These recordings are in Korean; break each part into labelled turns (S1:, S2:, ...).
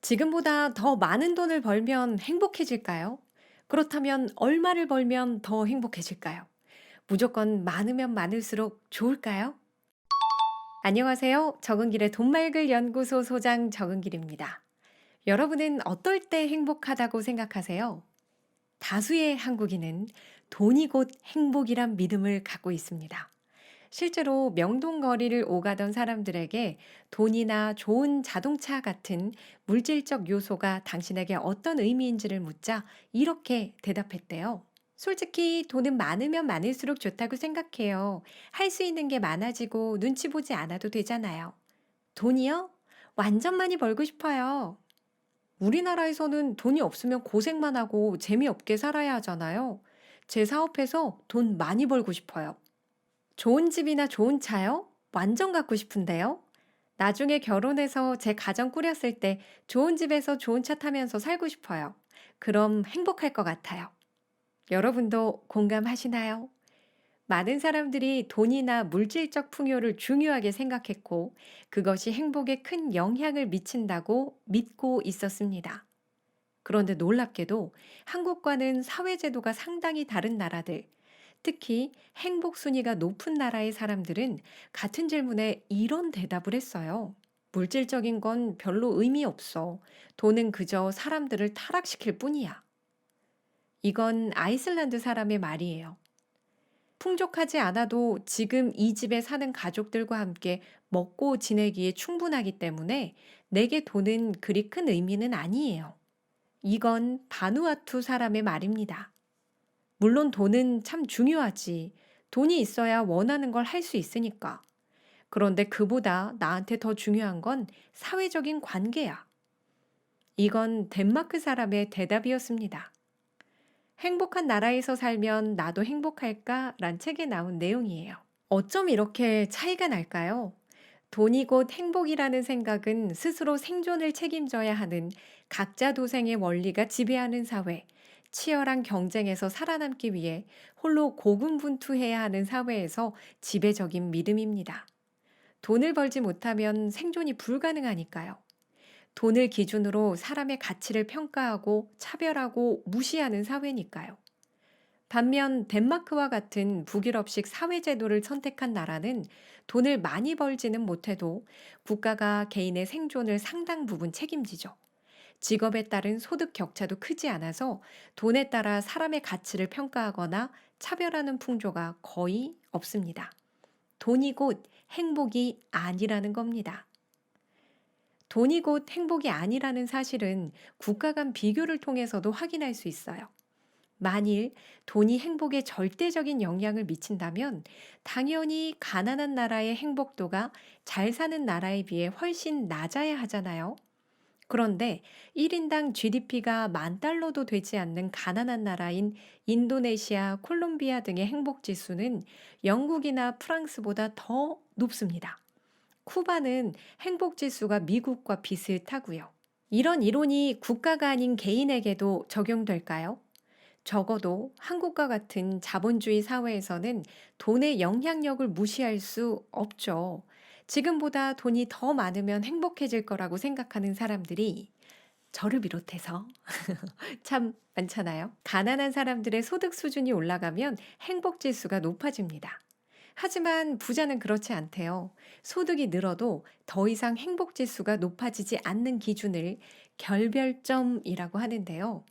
S1: 지금보다 더 많은 돈을 벌면 행복해질까요? 그렇다면 얼마를 벌면 더 행복해질까요? 무조건 많으면 많을수록 좋을까요? 안녕하세요. 적은길의 돈말글 연구소 소장 적은길입니다. 여러분은 어떨 때 행복하다고 생각하세요? 다수의 한국인은 돈이 곧 행복이란 믿음을 갖고 있습니다. 실제로 명동거리를 오가던 사람들에게 돈이나 좋은 자동차 같은 물질적 요소가 당신에게 어떤 의미인지를 묻자 이렇게 대답했대요. 솔직히 돈은 많으면 많을수록 좋다고 생각해요. 할 수 있는 게 많아지고 눈치 보지 않아도 되잖아요. 돈이요? 완전 많이 벌고 싶어요. 우리나라에서는 돈이 없으면 고생만 하고 재미없게 살아야 하잖아요. 제 사업해서 돈 많이 벌고 싶어요. 좋은 집이나 좋은 차요? 완전 갖고 싶은데요. 나중에 결혼해서 제 가정 꾸렸을 때 좋은 집에서 좋은 차 타면서 살고 싶어요. 그럼 행복할 것 같아요. 여러분도 공감하시나요? 많은 사람들이 돈이나 물질적 풍요를 중요하게 생각했고, 그것이 행복에 큰 영향을 미친다고 믿고 있었습니다. 그런데 놀랍게도 한국과는 사회제도가 상당히 다른 나라들, 특히 행복 순위가 높은 나라의 사람들은 같은 질문에 이런 대답을 했어요. 물질적인 건 별로 의미 없어. 돈은 그저 사람들을 타락시킬 뿐이야. 이건 아이슬란드 사람의 말이에요. 풍족하지 않아도 지금 이 집에 사는 가족들과 함께 먹고 지내기에 충분하기 때문에 내게 돈은 그리 큰 의미는 아니에요. 이건 바누아투 사람의 말입니다. 물론 돈은 참 중요하지. 돈이 있어야 원하는 걸 할 수 있으니까. 그런데 그보다 나한테 더 중요한 건 사회적인 관계야. 이건 덴마크 사람의 대답이었습니다. 행복한 나라에서 살면 나도 행복할까? 란 책에 나온 내용이에요. 어쩜 이렇게 차이가 날까요? 돈이 곧 행복이라는 생각은 스스로 생존을 책임져야 하는 각자 도생의 원리가 지배하는 사회, 치열한 경쟁에서 살아남기 위해 홀로 고군분투해야 하는 사회에서 지배적인 믿음입니다. 돈을 벌지 못하면 생존이 불가능하니까요. 돈을 기준으로 사람의 가치를 평가하고 차별하고 무시하는 사회니까요. 반면 덴마크와 같은 북유럽식 사회제도를 선택한 나라는 돈을 많이 벌지는 못해도 국가가 개인의 생존을 상당 부분 책임지죠. 직업에 따른 소득 격차도 크지 않아서 돈에 따라 사람의 가치를 평가하거나 차별하는 풍조가 거의 없습니다. 돈이 곧 행복이 아니라는 겁니다. 돈이 곧 행복이 아니라는 사실은 국가 간 비교를 통해서도 확인할 수 있어요. 만일 돈이 행복에 절대적인 영향을 미친다면 당연히 가난한 나라의 행복도가 잘 사는 나라에 비해 훨씬 낮아야 하잖아요. 그런데 1인당 GDP가 10,000달러도 되지 않는 가난한 나라인 인도네시아, 콜롬비아 등의 행복 지수는 영국이나 프랑스보다 더 높습니다. 쿠바는 행복 지수가 미국과 비슷하고요. 이런 이론이 국가가 아닌 개인에게도 적용될까요? 적어도 한국과 같은 자본주의 사회에서는 돈의 영향력을 무시할 수 없죠. 지금보다 돈이 더 많으면 행복해질 거라고 생각하는 사람들이 저를 비롯해서 참 많잖아요. 가난한 사람들의 소득 수준이 올라가면 행복 지수가 높아집니다. 하지만 부자는 그렇지 않대요. 소득이 늘어도 더 이상 행복 지수가 높아지지 않는 기준을 결별점이라고 하는데요.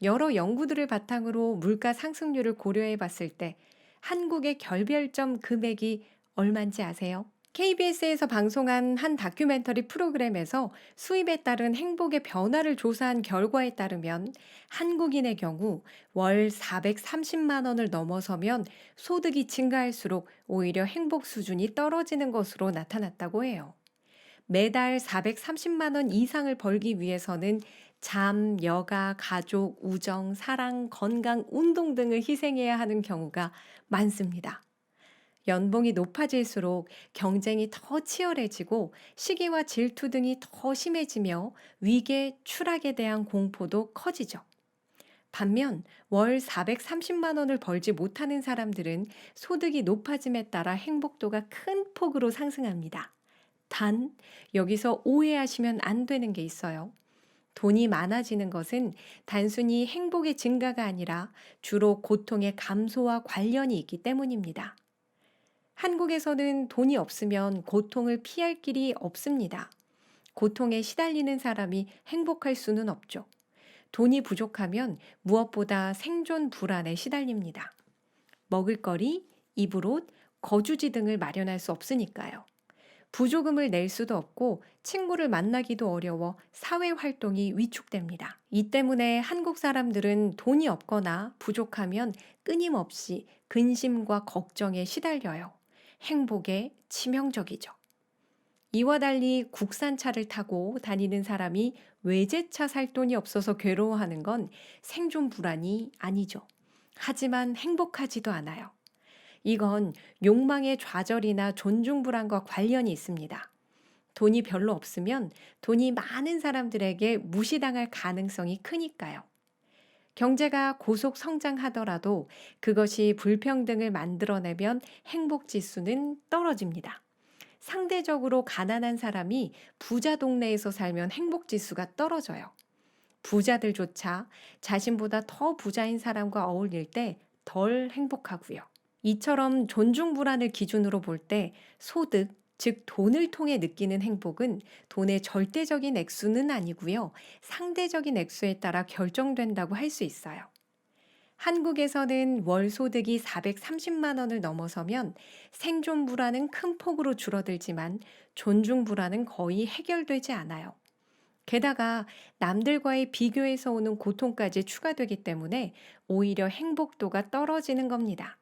S1: 여러 연구들을 바탕으로 물가 상승률을 고려해 봤을 때 한국의 결별점 금액이 얼마인지 아세요? KBS에서 방송한 한 다큐멘터리 프로그램에서 수입에 따른 행복의 변화를 조사한 결과에 따르면 한국인의 경우 월 430만 원을 넘어서면 소득이 증가할수록 오히려 행복 수준이 떨어지는 것으로 나타났다고 해요. 매달 430만 원 이상을 벌기 위해서는 잠, 여가, 가족, 우정, 사랑, 건강, 운동 등을 희생해야 하는 경우가 많습니다. 연봉이 높아질수록 경쟁이 더 치열해지고 시기와 질투 등이 더 심해지며 위계, 추락에 대한 공포도 커지죠. 반면 월 430만 원을 벌지 못하는 사람들은 소득이 높아짐에 따라 행복도가 큰 폭으로 상승합니다. 단, 여기서 오해하시면 안 되는 게 있어요. 돈이 많아지는 것은 단순히 행복의 증가가 아니라 주로 고통의 감소와 관련이 있기 때문입니다. 한국에서는 돈이 없으면 고통을 피할 길이 없습니다. 고통에 시달리는 사람이 행복할 수는 없죠. 돈이 부족하면 무엇보다 생존 불안에 시달립니다. 먹을거리, 입을 옷, 거주지 등을 마련할 수 없으니까요. 부조금을 낼 수도 없고 친구를 만나기도 어려워 사회 활동이 위축됩니다. 이 때문에 한국 사람들은 돈이 없거나 부족하면 끊임없이 근심과 걱정에 시달려요. 행복에 치명적이죠. 이와 달리 국산차를 타고 다니는 사람이 외제차 살 돈이 없어서 괴로워하는 건 생존 불안이 아니죠. 하지만 행복하지도 않아요. 이건 욕망의 좌절이나 존중 불안과 관련이 있습니다. 돈이 별로 없으면 돈이 많은 사람들에게 무시당할 가능성이 크니까요. 경제가 고속 성장하더라도 그것이 불평등을 만들어내면 행복 지수는 떨어집니다. 상대적으로 가난한 사람이 부자 동네에서 살면 행복 지수가 떨어져요. 부자들조차 자신보다 더 부자인 사람과 어울릴 때 덜 행복하고요. 이처럼 존중 불안을 기준으로 볼 때 소득, 즉 돈을 통해 느끼는 행복은 돈의 절대적인 액수는 아니고요. 상대적인 액수에 따라 결정된다고 할 수 있어요. 한국에서는 월 소득이 430만 원을 넘어서면 생존 불안은 큰 폭으로 줄어들지만 존중 불안은 거의 해결되지 않아요. 게다가 남들과의 비교에서 오는 고통까지 추가되기 때문에 오히려 행복도가 떨어지는 겁니다.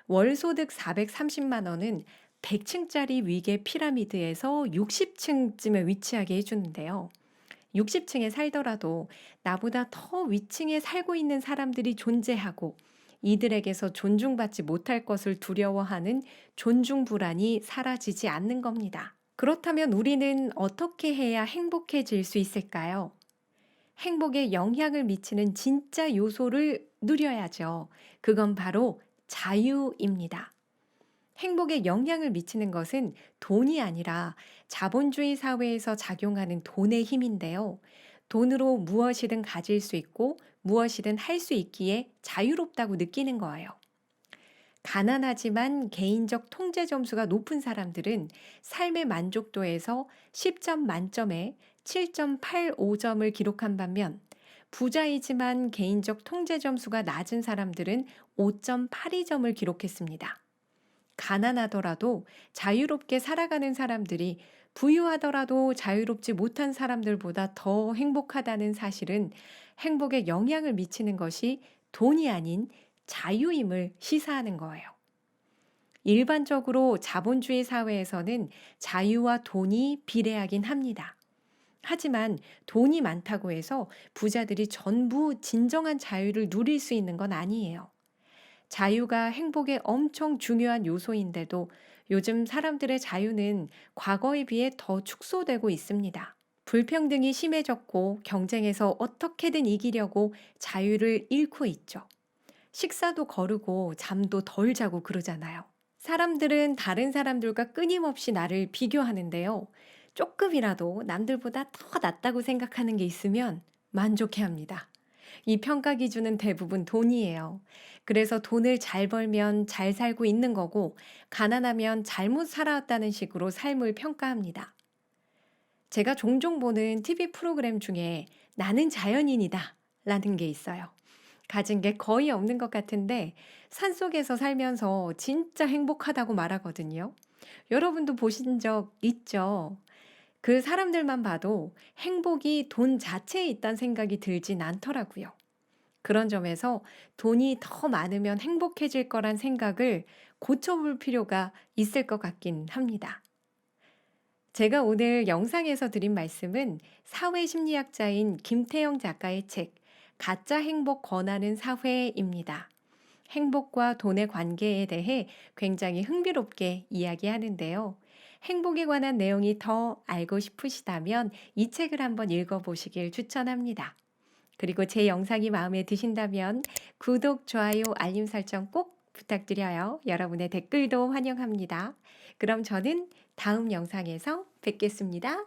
S1: 월 소득 430만 원은 100층짜리 위계 피라미드에서 60층쯤에 위치하게 해주는데요. 60층에 살더라도 나보다 더 위층에 살고 있는 사람들이 존재하고 이들에게서 존중받지 못할 것을 두려워하는 존중 불안이 사라지지 않는 겁니다. 그렇다면 우리는 어떻게 해야 행복해질 수 있을까요? 행복에 영향을 미치는 진짜 요소를 누려야죠. 그건 바로 자유입니다. 행복에 영향을 미치는 것은 돈이 아니라 자본주의 사회에서 작용하는 돈의 힘인데요. 돈으로 무엇이든 가질 수 있고 무엇이든 할 수 있기에 자유롭다고 느끼는 거예요. 가난하지만 개인적 통제 점수가 높은 사람들은 삶의 만족도에서 10점 만점에 7.85점을 기록한 반면 부자이지만 개인적 통제 점수가 낮은 사람들은 5.82점을 기록했습니다. 가난하더라도 자유롭게 살아가는 사람들이 부유하더라도 자유롭지 못한 사람들보다 더 행복하다는 사실은 행복에 영향을 미치는 것이 돈이 아닌 자유임을 시사하는 거예요. 일반적으로 자본주의 사회에서는 자유와 돈이 비례하긴 합니다. 하지만 돈이 많다고 해서 부자들이 전부 진정한 자유를 누릴 수 있는 건 아니에요. 자유가 행복에 엄청 중요한 요소인데도 요즘 사람들의 자유는 과거에 비해 더 축소되고 있습니다. 불평등이 심해졌고 경쟁에서 어떻게든 이기려고 자유를 잃고 있죠. 식사도 거르고 잠도 덜 자고 그러잖아요. 사람들은 다른 사람들과 끊임없이 나를 비교하는데요. 조금이라도 남들보다 더 낫다고 생각하는 게 있으면 만족해 합니다. 이 평가 기준은 대부분 돈이에요. 그래서 돈을 잘 벌면 잘 살고 있는 거고, 가난하면 잘못 살아왔다는 식으로 삶을 평가합니다. 제가 종종 보는 TV 프로그램 중에 나는 자연인이다 라는 게 있어요. 가진 게 거의 없는 것 같은데 산속에서 살면서 진짜 행복하다고 말하거든요. 여러분도 보신 적 있죠? 그 사람들만 봐도 행복이 돈 자체에 있다는 생각이 들진 않더라고요. 그런 점에서 돈이 더 많으면 행복해질 거란 생각을 고쳐볼 필요가 있을 것 같긴 합니다. 제가 오늘 영상에서 드린 말씀은 사회심리학자인 김태영 작가의 책, 가짜 행복 권하는 사회입니다. 행복과 돈의 관계에 대해 굉장히 흥미롭게 이야기하는데요. 행복에 관한 내용이 더 알고 싶으시다면 이 책을 한번 읽어보시길 추천합니다. 그리고 제 영상이 마음에 드신다면 구독, 좋아요, 알림 설정 꼭 부탁드려요. 여러분의 댓글도 환영합니다. 그럼 저는 다음 영상에서 뵙겠습니다.